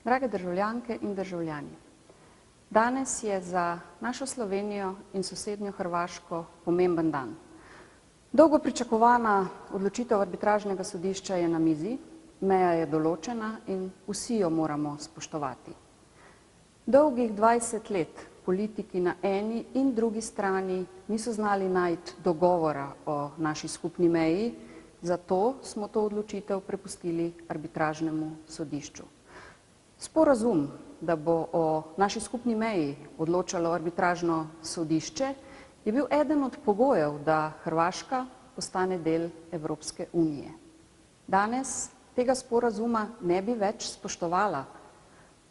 Drage državljanke in državljani, danes je za našo Slovenijo in sosednjo Hrvaško pomemben dan. Dolgo pričakovana odločitev arbitražnega sodišča je na mizi, meja je določena in vsi jo moramo spoštovati. Dolgih 20 let politiki na eni in drugi strani niso znali najti dogovora o naši skupni meji, zato smo to odločitev prepustili arbitražnemu sodišču. Sporazum, da bo o naši skupni meji odločalo arbitražno sodišče, je bil eden od pogojev, da Hrvaška postane del Evropske unije. Danes tega sporazuma ne bi več spoštovala,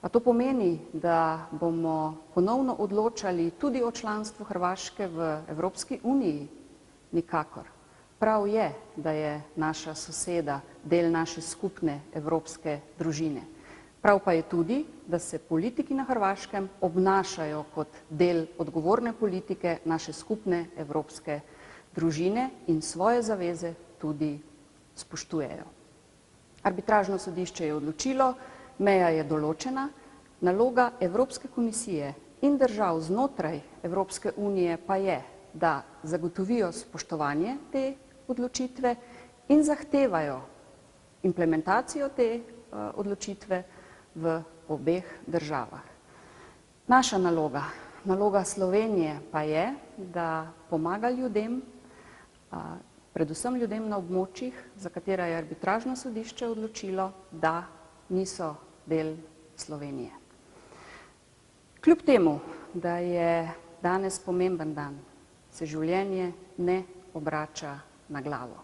a to pomeni, da bomo ponovno odločali tudi o članstvu Hrvaške v Evropski uniji? Nikakor. Prav je, da je naša soseda del naše skupne evropske družine. Prav pa je tudi, da se politiki na Hrvaškem obnašajo kot del odgovorne politike naše skupne evropske družine in svoje zaveze tudi spoštujejo. Arbitražno sodišče je odločilo, meja je določena, naloga Evropske komisije in držav znotraj Evropske unije pa je, da zagotovijo spoštovanje te odločitve in zahtevajo implementacijo te odločitve v obeh državah. Naša naloga, naloga Slovenije pa je, da pomaga ljudem, predvsem ljudem na območjih, za katera je arbitražno sodišče odločilo, da niso del Slovenije. Kljub temu, da je danes pomemben dan, se življenje ne obrača na glavo.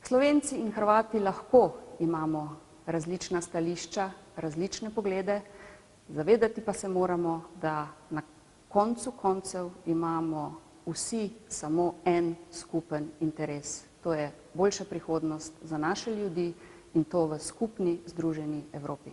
Slovenci in Hrvati lahko imamo različna stališča, različne poglede, zavedati pa se moramo, da na koncu koncev imamo vsi samo en skupen interes. To je boljša prihodnost za naše ljudi in to v skupni združeni Evropi.